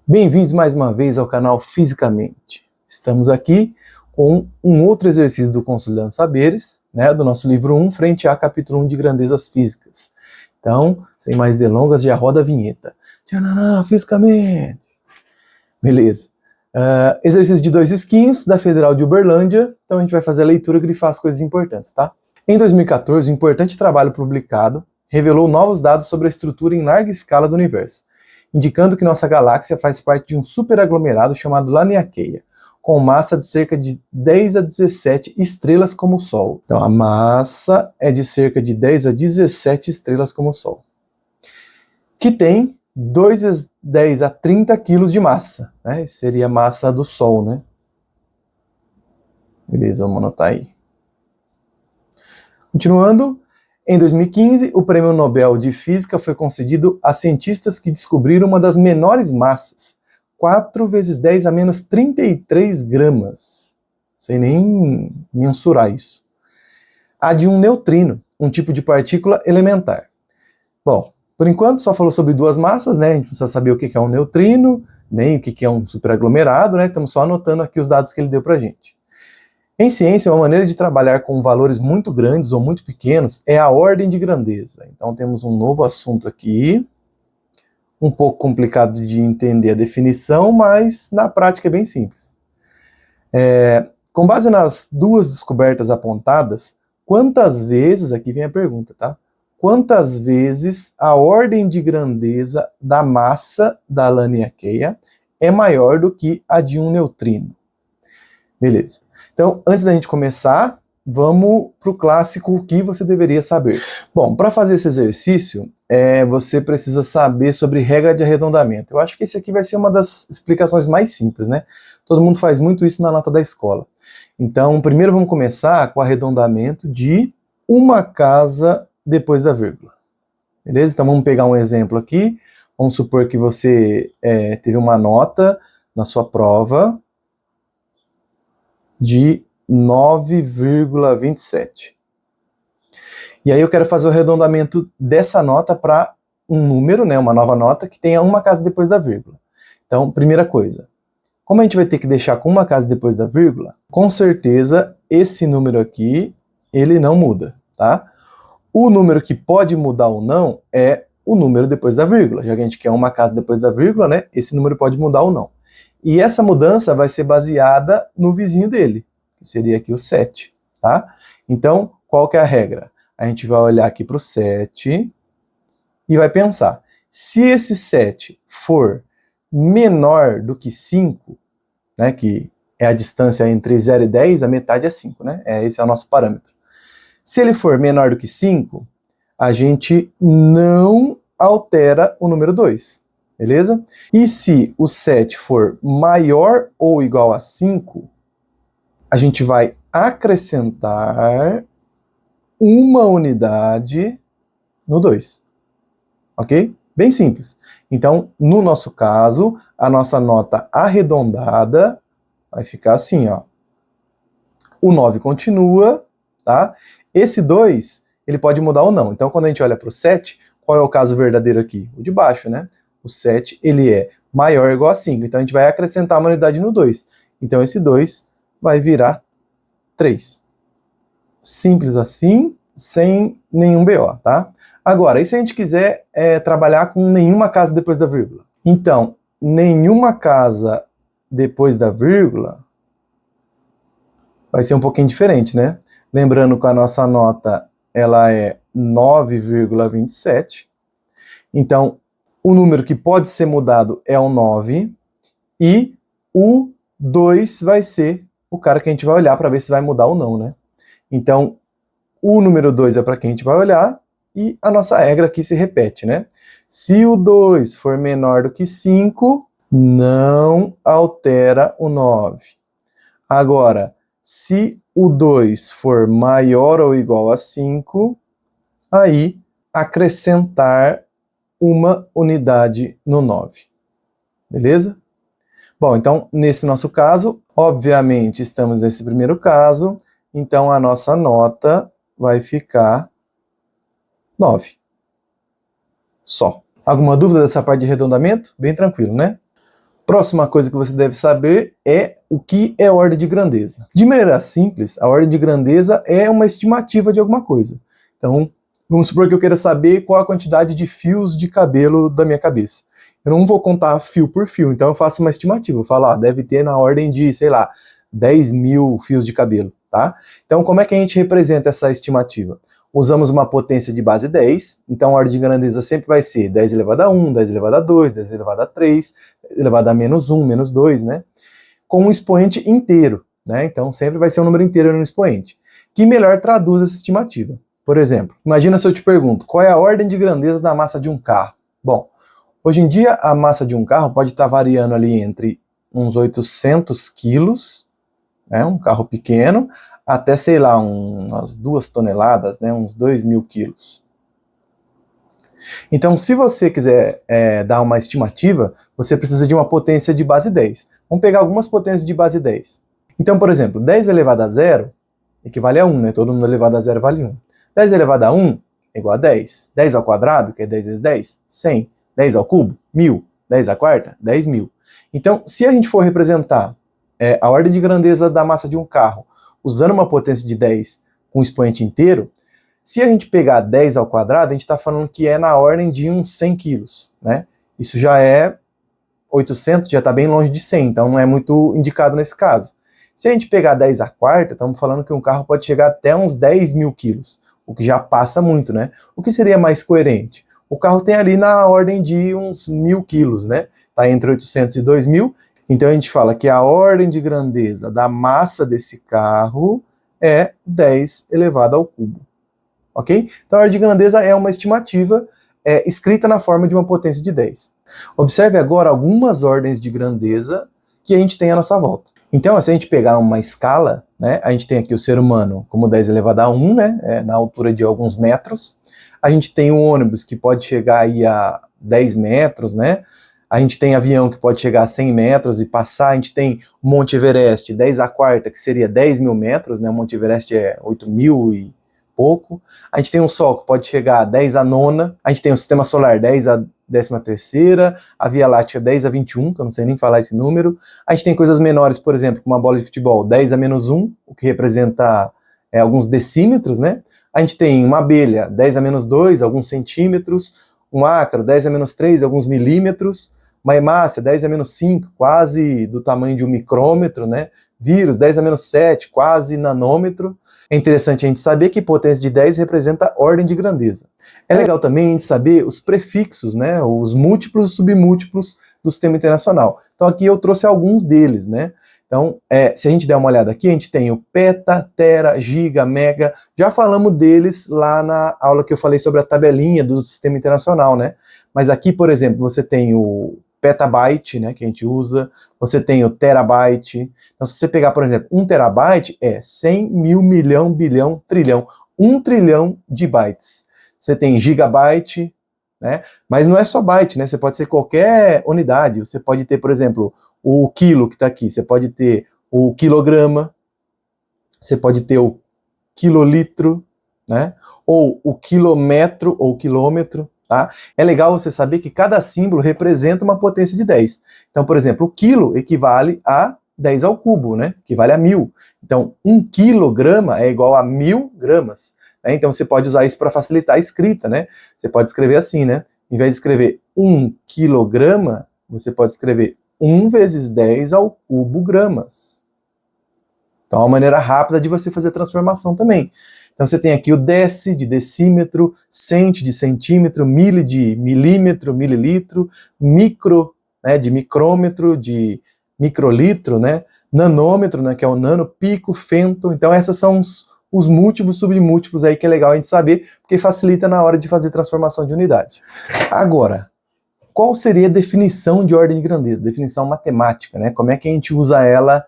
Bem-vindos mais uma vez ao canal Fisicamente. Estamos aqui com um outro exercício do Consolidando Saberes, do nosso livro 1, frente a capítulo 1 de Grandezas Físicas. Então, sem mais delongas, já roda a vinheta. Tchananã, fisicamente! Beleza. Exercício de 2 risquinhos da Federal de Uberlândia. Então a gente vai fazer a leitura grifar as coisas importantes, tá? Em 2014, um importante trabalho publicado revelou novos dados sobre a estrutura em larga escala do universo, indicando que nossa galáxia faz parte de um superaglomerado chamado Laniakea, com massa de cerca de 10 a 17 estrelas como o Sol. Então a massa é de cerca de 10 a 17 estrelas como o Sol, que tem 2 vezes 10 a 30 quilos de massa, né? Isso seria a massa do Sol, né? Beleza, vamos anotar aí. Continuando, em 2015, o Prêmio Nobel de Física foi concedido a cientistas que descobriram uma das menores massas, 4 vezes 10 a menos 33 gramas. Não sei nem mensurar isso. A de um neutrino, um tipo de partícula elementar. Bom, por enquanto só falou sobre duas massas, né? A gente precisa saber o que é um neutrino, nem o que é um superaglomerado, né? Estamos só anotando aqui os dados que ele deu pra gente. Em ciência, uma maneira de trabalhar com valores muito grandes ou muito pequenos é a ordem de grandeza. Então temos um novo assunto aqui, um pouco complicado de entender a definição, mas na prática é bem simples. Com base nas duas descobertas apontadas, quantas vezes, aqui vem a pergunta, tá? Quantas vezes a ordem de grandeza da massa da Laniakea é maior do que a de um neutrino? Beleza. Então, antes da gente começar, vamos para o clássico, o que você deveria saber. Bom, para fazer esse exercício, você precisa saber sobre regra de arredondamento. Eu acho que esse aqui vai ser uma das explicações mais simples, né? Todo mundo faz muito isso na nota da escola. Então, primeiro vamos começar com o arredondamento de uma casa depois da vírgula. Beleza? Então vamos pegar um exemplo aqui. Vamos supor que você teve uma nota na sua prova de 9,27. E aí eu quero fazer o arredondamento dessa nota para um número, né, uma nova nota, que tenha uma casa depois da vírgula. Então, primeira coisa, como a gente vai ter que deixar com uma casa depois da vírgula, com certeza esse número aqui, ele não muda, tá? O número que pode mudar ou não é o número depois da vírgula. Já que a gente quer uma casa depois da vírgula, né, esse número pode mudar ou não. E essa mudança vai ser baseada no vizinho dele, que seria aqui o 7, tá? Então, qual que é a regra? A gente vai olhar aqui para o 7 e vai pensar, se esse 7 for menor do que 5, né, que é a distância entre 0 e 10, a metade é 5, né? Esse é o nosso parâmetro. Se ele for menor do que 5, a gente não altera o número 2. Beleza? E se o 7 for maior ou igual a 5, a gente vai acrescentar uma unidade no 2. Ok? Bem simples. Então, no nosso caso, a nossa nota arredondada vai ficar assim, ó. O 9 continua, tá? Esse 2, ele pode mudar ou não. Então, quando a gente olha para o 7, qual é o caso verdadeiro aqui? O de baixo, né? O 7, ele é maior ou igual a 5. Então, a gente vai acrescentar uma unidade no 2. Então, esse 2 vai virar 3. Simples assim, sem nenhum BO, tá? Agora, e se a gente quiser trabalhar com nenhuma casa depois da vírgula? Então, nenhuma casa depois da vírgula vai ser um pouquinho diferente, né? Lembrando que a nossa nota, ela é 9,27. Então, o número que pode ser mudado é o 9, e o 2 vai ser o cara que a gente vai olhar para ver se vai mudar ou não, né? Então, o número 2 é para quem a gente vai olhar, e a nossa regra aqui se repete, né? Se o 2 for menor do que 5, não altera o 9. Agora, se o 2 for maior ou igual a 5, aí acrescentar uma unidade no 9. Beleza? Bom, então, nesse nosso caso, obviamente, estamos nesse primeiro caso, então a nossa nota vai ficar 9. Só. Alguma dúvida dessa parte de arredondamento? Bem tranquilo, né? Próxima coisa que você deve saber é o que é ordem de grandeza. De maneira simples, a ordem de grandeza é uma estimativa de alguma coisa. Então, vamos supor que eu queira saber qual a quantidade de fios de cabelo da minha cabeça. Eu não vou contar fio por fio, então eu faço uma estimativa. Eu falo, deve ter na ordem de, sei lá, 10 mil fios de cabelo, tá? Então, como é que a gente representa essa estimativa? Usamos uma potência de base 10, então a ordem de grandeza sempre vai ser 10 elevado a 1, 10 elevado a 2, 10 elevado a 3, elevado a menos 1, menos 2, né? Com um expoente inteiro, né? Então sempre vai ser um número inteiro no expoente, que melhor traduz essa estimativa. Por exemplo, imagina se eu te pergunto, qual é a ordem de grandeza da massa de um carro? Bom, hoje em dia a massa de um carro pode estar variando ali entre uns 800 quilos, né, um carro pequeno, até, sei lá, umas 2 toneladas, né, uns 2.000 quilos. Então, se você quiser dar uma estimativa, você precisa de uma potência de base 10. Vamos pegar algumas potências de base 10. Então, por exemplo, 10 elevado a 0 equivale a 1, né? Todo número elevado a 0 vale 1. 10 elevado a 1 é igual a 10. 10 ao quadrado, que é 10 vezes 10, 100. 10 ao cubo, 1.000. 10 à quarta, 10.000. Então, se a gente for representar a ordem de grandeza da massa de um carro usando uma potência de 10 com expoente inteiro, se a gente pegar 10 ao quadrado, a gente está falando que é na ordem de uns 100 quilos, né? Isso já é 800, já está bem longe de 100, então não é muito indicado nesse caso. Se a gente pegar 10 à quarta, estamos falando que um carro pode chegar até uns 10.000 quilos, o que já passa muito, né? O que seria mais coerente? O carro tem ali na ordem de uns 1.000 quilos, né? Está entre 800 e 2.000, então a gente fala que a ordem de grandeza da massa desse carro é 10 elevado ao cubo. Ok? Então a ordem de grandeza é uma estimativa escrita na forma de uma potência de 10. Observe agora algumas ordens de grandeza que a gente tem à nossa volta. Então, se a gente pegar uma escala, né, a gente tem aqui o ser humano como 10 elevado a 1, né, na altura de alguns metros. A gente tem um ônibus que pode chegar aí a 10 metros, né? A gente tem avião que pode chegar a 100 metros e passar. A gente tem o Monte Everest, 10 à quarta, que seria 10.000 metros, né? O Monte Everest é 8.000 e pouco. A gente tem um Sol que pode chegar a 10 à nona. A gente tem o Sistema Solar 10 à 13ª. A Via Láctea 10 a 21, que eu não sei nem falar esse número. A gente tem coisas menores, por exemplo, como uma bola de futebol 10 a menos 1, o que representa alguns decímetros, né? A gente tem uma abelha 10 a menos 2, alguns centímetros. Um ácaro 10 a menos 3, alguns milímetros. Uma hemácia 10 a menos 5, quase do tamanho de um micrômetro, né? Vírus 10 a menos 7, quase nanômetro. É interessante a gente saber que potência de 10 representa ordem de grandeza. É legal também a gente saber os prefixos, né? Os múltiplos e submúltiplos do sistema internacional. Então aqui eu trouxe alguns deles, né? Então, se a gente der uma olhada aqui, a gente tem o peta, tera, giga, mega. Já falamos deles lá na aula que eu falei sobre a tabelinha do sistema internacional, né? Mas aqui, por exemplo, você tem o petabyte, né, que a gente usa, você tem o terabyte. Então, se você pegar, por exemplo, 1 terabyte é 100 mil, milhão, bilhão, trilhão. 1 trilhão de bytes. Você tem gigabyte, né? Mas não é só byte, né? Você pode ser qualquer unidade. Você pode ter, por exemplo, o quilo que está aqui. Você pode ter o quilograma. Você pode ter o quilolitro, né? Ou o quilômetro ou quilômetro. Tá? É legal você saber que cada símbolo representa uma potência de 10. Então, por exemplo, o quilo equivale a 10 ao cubo, né? Equivale a 1.000. Então, 1 quilograma é igual a 1.000 gramas. Né? Então, você pode usar isso para facilitar a escrita, né? Você pode escrever assim, né? Em vez de escrever 1 quilograma, você pode escrever 1 vezes 10 ao cubo gramas. Então, é uma maneira rápida de você fazer a transformação também. Então você tem aqui o deci de decímetro, cent de centímetro, mili de milímetro, mililitro, micro, né, de micrômetro, de microlitro, né, nanômetro, né, que é o nano, pico, fento. Então esses são os múltiplos, submúltiplos aí que é legal a gente saber, porque facilita na hora de fazer transformação de unidade. Agora, qual seria a definição de ordem de grandeza? Definição matemática, né? Como é que a gente usa ela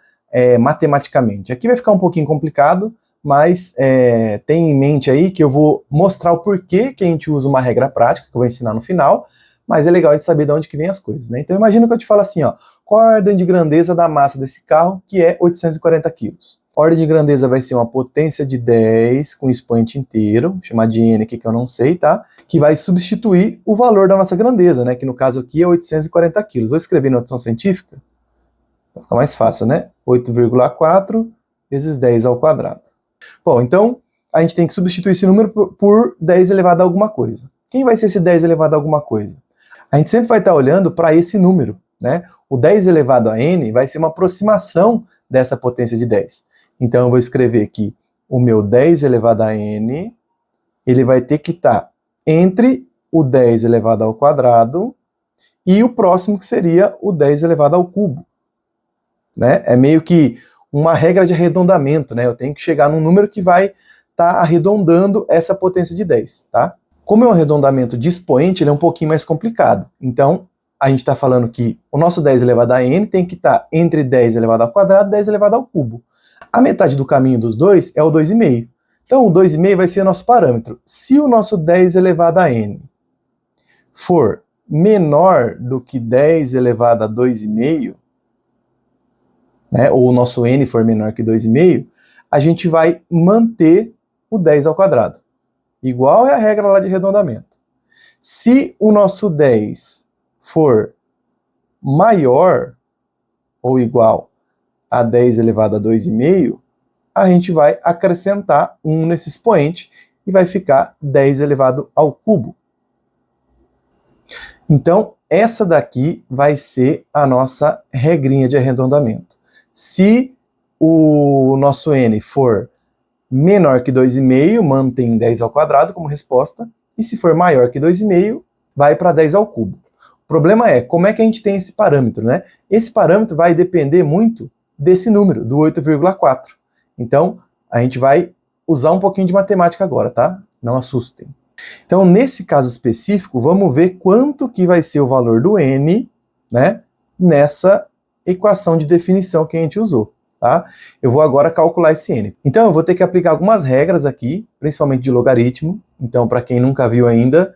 matematicamente? Aqui vai ficar um pouquinho complicado, mas tenha em mente aí que eu vou mostrar o porquê que a gente usa uma regra prática, que eu vou ensinar no final, mas é legal a gente saber de onde que vem as coisas, né? Então imagina que eu te falo assim, ó, qual a ordem de grandeza da massa desse carro, que é 840 quilos. A ordem de grandeza vai ser uma potência de 10 com expoente inteiro, vou chamar de N aqui que eu não sei, tá? Que vai substituir o valor da nossa grandeza, né? Que no caso aqui é 840 quilos. Vou escrever na notação científica, vai ficar mais fácil, né? 8,4 vezes 10 ao quadrado. Bom, então a gente tem que substituir esse número por 10 elevado a alguma coisa. Quem vai ser esse 10 elevado a alguma coisa? A gente sempre vai estar olhando para esse número, né? O 10 elevado a n vai ser uma aproximação dessa potência de 10. Então eu vou escrever aqui o meu 10 elevado a n, ele vai ter que estar entre o 10 elevado ao quadrado e o próximo que seria o 10 elevado ao cubo. Né? É meio que uma regra de arredondamento, né? Eu tenho que chegar num número que vai estar arredondando essa potência de 10, tá? Como é um arredondamento de expoente, ele é um pouquinho mais complicado. Então, a gente está falando que o nosso 10 elevado a n tem que estar entre 10 elevado ao quadrado e 10 elevado ao cubo. A metade do caminho dos dois é o 2,5. Então, o 2,5 vai ser o nosso parâmetro. Se o nosso 10 elevado a n for menor do que 10 elevado a 2,5, né, ou o nosso n for menor que 2,5, a gente vai manter o 10 ao quadrado. Igual é a regra lá de arredondamento. Se o nosso 10 for maior ou igual a 10 elevado a 2,5, a gente vai acrescentar 1 nesse expoente e vai ficar 10 elevado ao cubo. Então, essa daqui vai ser a nossa regrinha de arredondamento. Se o nosso n for menor que 2,5, mantém 10 ao quadrado como resposta, e se for maior que 2,5, vai para 10 ao cubo. O problema é, como é que a gente tem esse parâmetro, né? Esse parâmetro vai depender muito desse número, do 8,4. Então, a gente vai usar um pouquinho de matemática agora, tá? Não assustem. Então, nesse caso específico, vamos ver quanto que vai ser o valor do n, né, nessa equação de definição que a gente usou, tá? Eu vou agora calcular esse n. Então, eu vou ter que aplicar algumas regras aqui, principalmente de logaritmo. Então, para quem nunca viu ainda,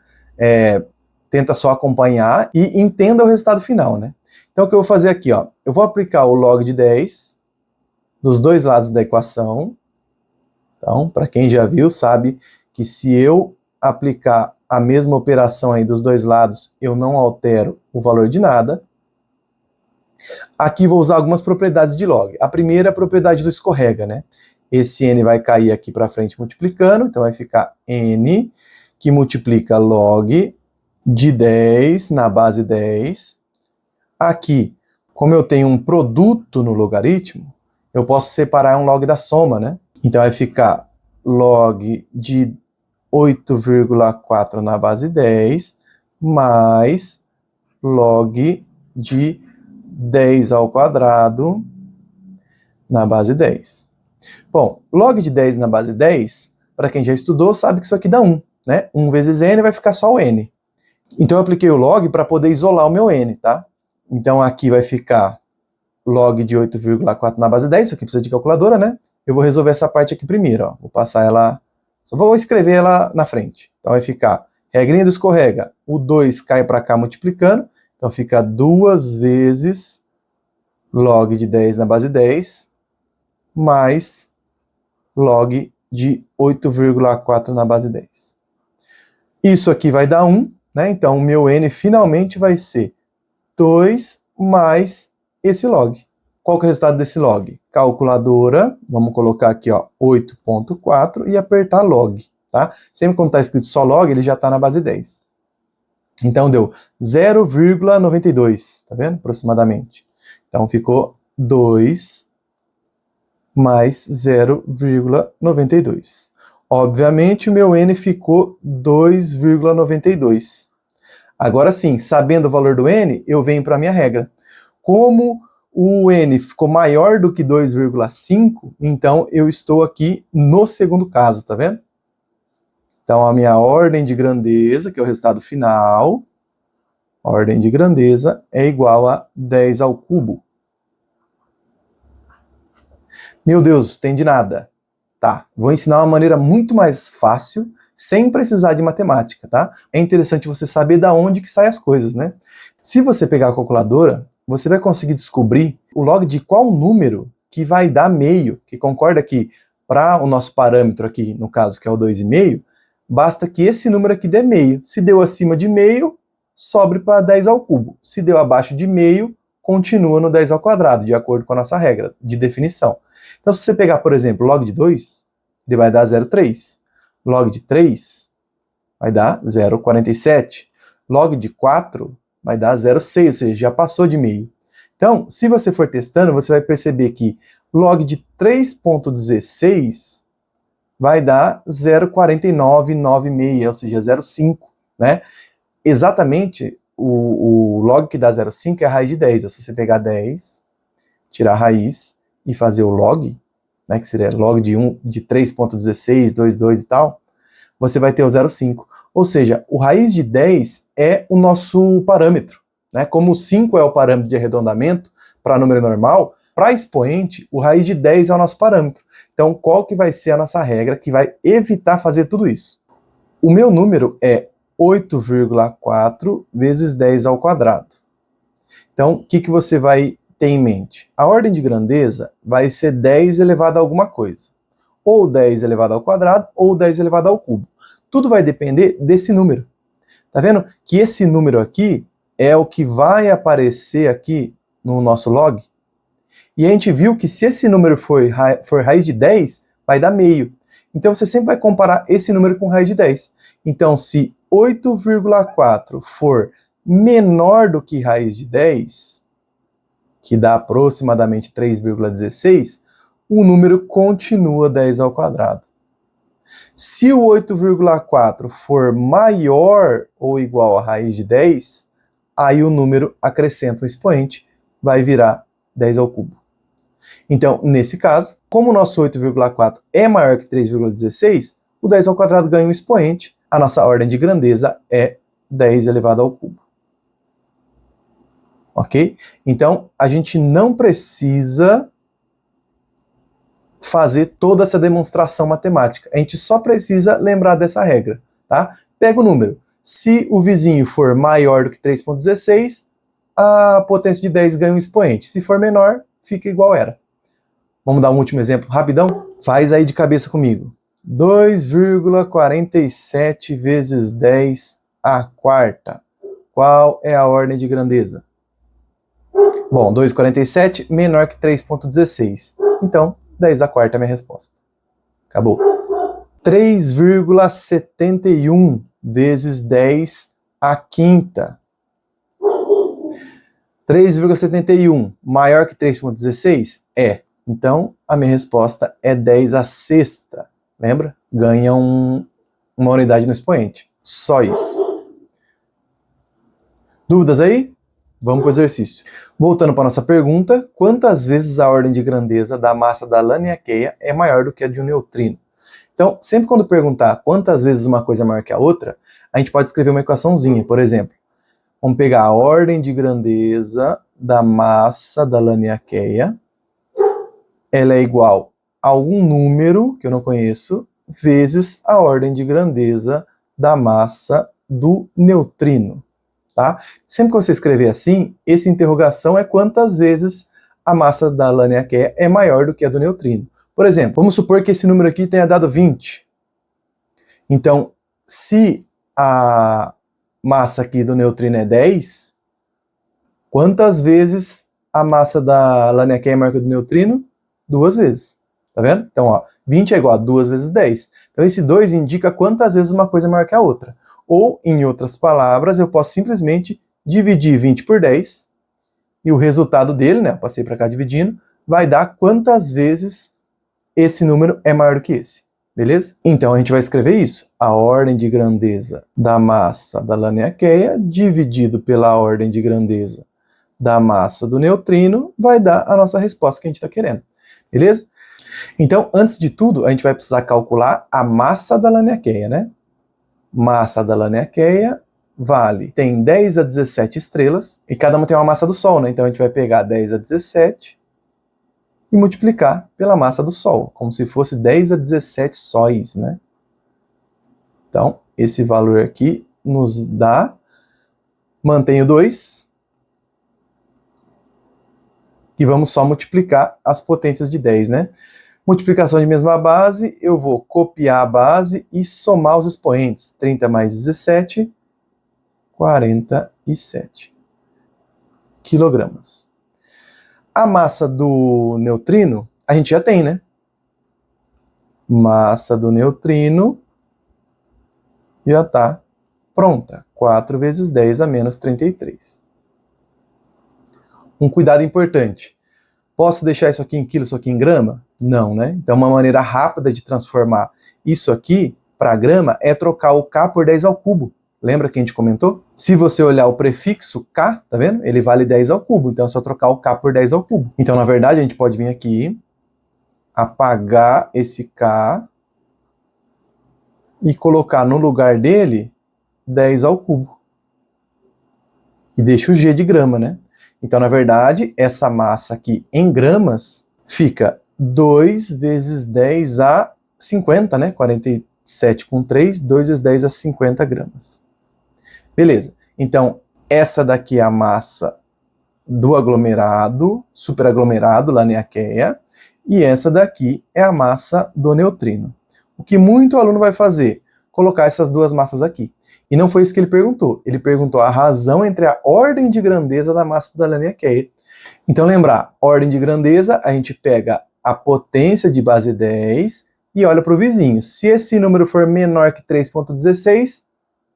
tenta só acompanhar e entenda o resultado final, né? Então, o que eu vou fazer aqui, ó, eu vou aplicar o log de 10 dos dois lados da equação. Então, para quem já viu, sabe que se eu aplicar a mesma operação aí dos dois lados, eu não altero o valor de nada. Aqui vou usar algumas propriedades de log. A primeira é a propriedade do escorrega, né? Esse n vai cair aqui para frente multiplicando, então vai ficar n, que multiplica log de 10 na base 10. Aqui, como eu tenho um produto no logaritmo, eu posso separar um log da soma, né? Então vai ficar log de 8,4 na base 10 mais log de 10 ao quadrado na base 10. Bom, log de 10 na base 10, para quem já estudou, sabe que isso aqui dá 1, né? 1 vezes n vai ficar só o n. Então eu apliquei o log para poder isolar o meu n, tá? Então aqui vai ficar log de 8,4 na base 10, isso aqui precisa de calculadora, né? Eu vou resolver essa parte aqui primeiro, ó. Vou passar ela, só vou escrever ela na frente. Então vai ficar, regrinha do escorrega, o 2 cai para cá multiplicando, então fica 2 vezes log de 10 na base 10, mais log de 8,4 na base 10. Isso aqui vai dar 1, né? Então o meu n finalmente vai ser 2 mais esse log. Qual que é o resultado desse log? Calculadora, vamos colocar aqui, ó, 8,4 e apertar log, tá? Sempre quando está escrito só log, ele já está na base 10. Então deu 0,92, tá vendo? Aproximadamente. Então ficou 2 mais 0,92. Obviamente o meu n ficou 2,92. Agora sim, sabendo o valor do n, eu venho para a minha regra. Como o n ficou maior do que 2,5, então eu estou aqui no segundo caso, tá vendo? Então a minha ordem de grandeza, que é o resultado final, ordem de grandeza é igual a 10 ao cubo. Meu Deus, tem de nada. Tá, vou ensinar uma maneira muito mais fácil, sem precisar de matemática, tá? É interessante você saber da onde que saem as coisas, né? Se você pegar a calculadora, você vai conseguir descobrir o log de qual número que vai dar meio, que concorda que para o nosso parâmetro aqui, no caso que é o 2,5, basta que esse número aqui dê meio. Se deu acima de meio, sobe para 10 ao cubo. Se deu abaixo de meio, continua no 10 ao quadrado, de acordo com a nossa regra de definição. Então, se você pegar, por exemplo, log de 2, ele vai dar 0,3. Log de 3 vai dar 0,47. Log de 4 vai dar 0,6, ou seja, já passou de meio. Então, se você for testando, você vai perceber que log de 3,16 vai dar 0,4996, ou seja, 0,5, né? Exatamente, o log que dá 0,5 é a raiz de 10. Se você pegar 10, tirar a raiz e fazer o log, né, que seria log de 3,16, 22 e tal, você vai ter o 0,5. Ou seja, o raiz de 10 é o nosso parâmetro, né? Como o 5 é o parâmetro de arredondamento para número normal, para expoente, o raiz de 10 é o nosso parâmetro. Então, qual que vai ser a nossa regra que vai evitar fazer tudo isso? O meu número é 8,4 vezes 10 ao quadrado. Então, o que você vai ter em mente? A ordem de grandeza vai ser 10 elevado a alguma coisa. Ou 10 elevado ao quadrado, ou 10 elevado ao cubo. Tudo vai depender desse número. Tá vendo? Que esse número aqui é o que vai aparecer aqui no nosso log. E a gente viu que se esse número for raiz de 10, vai dar meio. Então você sempre vai comparar esse número com raiz de 10. Então se 8,4 for menor do que raiz de 10, que dá aproximadamente 3,16, o número continua 10 ao quadrado. Se o 8,4 for maior ou igual a raiz de 10, aí o número acrescenta um expoente, vai virar 10 ao cubo. Então, nesse caso, como o nosso 8,4 é maior que 3,16, o 10 ao quadrado ganha um expoente, a nossa ordem de grandeza é 10 elevado ao cubo. Ok? Então, a gente não precisa fazer toda essa demonstração matemática. A gente só precisa lembrar dessa regra, tá? Pega o número. Se o vizinho for maior do que 3,16, a potência de 10 ganha um expoente. Se for menor, fica igual era. Vamos dar um último exemplo rapidão? Faz aí de cabeça comigo. 2,47 vezes 10 à quarta. Qual é a ordem de grandeza? Bom, 2,47 menor que 3,16. Então, 10 à quarta é a minha resposta. Acabou. 3,71 vezes 10 à quinta. 3,71 maior que 3,16? É. Então, a minha resposta é 10 à sexta. Lembra? Ganha uma unidade no expoente. Só isso. Dúvidas aí? Vamos para o exercício. Voltando para a nossa pergunta, quantas vezes a ordem de grandeza da massa da Laniakea é maior do que a de um neutrino? Então, sempre quando perguntar quantas vezes uma coisa é maior que a outra, a gente pode escrever uma equaçãozinha. Por exemplo, vamos pegar a ordem de grandeza da massa da Laniakea. Ela é igual a algum número, que eu não conheço, vezes a ordem de grandeza da massa do neutrino. Tá? Sempre que você escrever assim, essa interrogação é quantas vezes a massa da Laniakea é maior do que a do neutrino. Por exemplo, vamos supor que esse número aqui tenha dado 20. Então, se a massa aqui do neutrino é 10, quantas vezes a massa da Laniakea é maior que a do neutrino? 2 vezes. Tá vendo? Então, ó, 20 é igual a 2 vezes 10. Então, esse 2 indica quantas vezes uma coisa é maior que a outra. Ou, em outras palavras, eu posso simplesmente dividir 20 por 10 e o resultado dele, né, eu passei para cá dividindo, vai dar quantas vezes esse número é maior do que esse. Beleza? Então, a gente vai escrever isso. A ordem de grandeza da massa da Laniakea dividido pela ordem de grandeza da massa do neutrino vai dar a nossa resposta que a gente está querendo. Beleza? Então, antes de tudo, a gente vai precisar calcular a massa da Laniakea, né? Massa da Laniakea tem 10 a 17 estrelas, e cada uma tem uma massa do Sol, né? Então a gente vai pegar 10 a 17 e multiplicar pela massa do Sol, como se fosse 10 a 17 sóis, né? Então, esse valor aqui nos dá, mantém o 2, E vamos só multiplicar as potências de 10, né? Multiplicação de mesma base, eu vou copiar a base e somar os expoentes. 30 mais 17, 47 quilogramas. A massa do neutrino, a gente já tem, né? Massa do neutrino já está pronta. 4 vezes 10 a menos 33. Um cuidado importante. Posso deixar isso aqui em quilo, isso aqui em grama? Não, né? Então, uma maneira rápida de transformar isso aqui para grama é trocar o K por 10 ao cubo. Lembra que a gente comentou? Se você olhar o prefixo K, tá vendo? Ele vale 10 ao cubo, então é só trocar o K por 10 ao cubo. Então, na verdade, a gente pode vir aqui, apagar esse K e colocar no lugar dele 10 ao cubo. E deixa o G de grama, né? Então, na verdade, essa massa aqui em gramas fica 2 vezes 10 a 50, né? 47 com 3, 2 vezes 10 a 50 gramas. Beleza. Então, essa daqui é a massa do aglomerado, superaglomerado, Laniakea, e essa daqui é a massa do neutrino. O que muito aluno vai fazer? Colocar essas duas massas aqui. E não foi isso que ele perguntou. Ele perguntou a razão entre a ordem de grandeza da massa da Laniakea. Então, lembrar, ordem de grandeza, a gente pega a potência de base 10 e olha para o vizinho. Se esse número for menor que 3,16,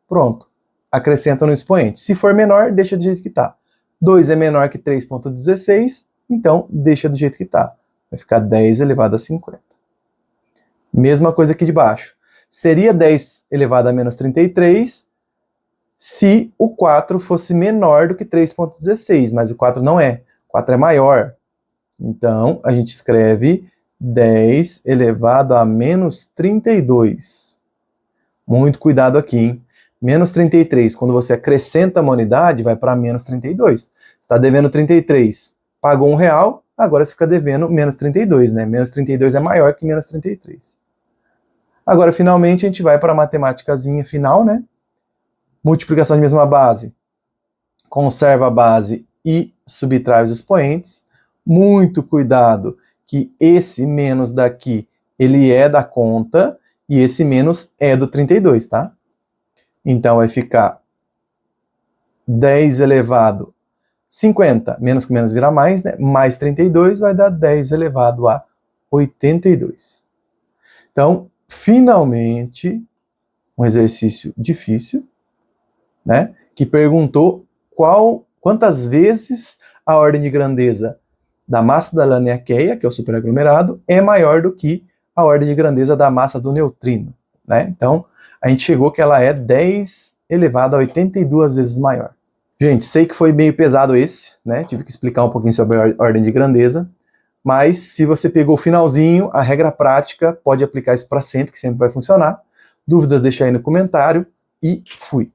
pronto, acrescenta no expoente. Se for menor, deixa do jeito que está. 2 é menor que 3,16, então deixa do jeito que está. Vai ficar 10 elevado a 50. Mesma coisa aqui de baixo. Seria 10 elevado a menos 33 se o 4 fosse menor do que 3,16, mas o 4 não é. O 4 é maior. Então, a gente escreve 10 elevado a menos 32. Muito cuidado aqui, hein? Menos 33, quando você acrescenta uma unidade, vai para menos 32. Você está devendo 33, pagou R$1, agora você fica devendo menos 32, né? Menos 32 é maior que menos 33. Agora, finalmente, a gente vai para a matemáticazinha final, né? Multiplicação de mesma base. Conserva a base e subtrai os expoentes. Muito cuidado que esse menos daqui, ele é da conta e esse menos é do 32, tá? Então, vai ficar 10 elevado a 50, menos com menos vira mais, né? Mais 32 vai dar 10 elevado a 82. Então, finalmente, um exercício difícil, né? Que perguntou quantas vezes a ordem de grandeza da massa da Laniakea, que é o superaglomerado, é maior do que a ordem de grandeza da massa do neutrino, né? Então, a gente chegou que ela é 10 elevado a 82 vezes maior. Gente, sei que foi meio pesado esse, né? Tive que explicar um pouquinho sobre a ordem de grandeza, mas se você pegou o finalzinho, a regra prática, pode aplicar isso para sempre, que sempre vai funcionar. Dúvidas, deixa aí no comentário e fui!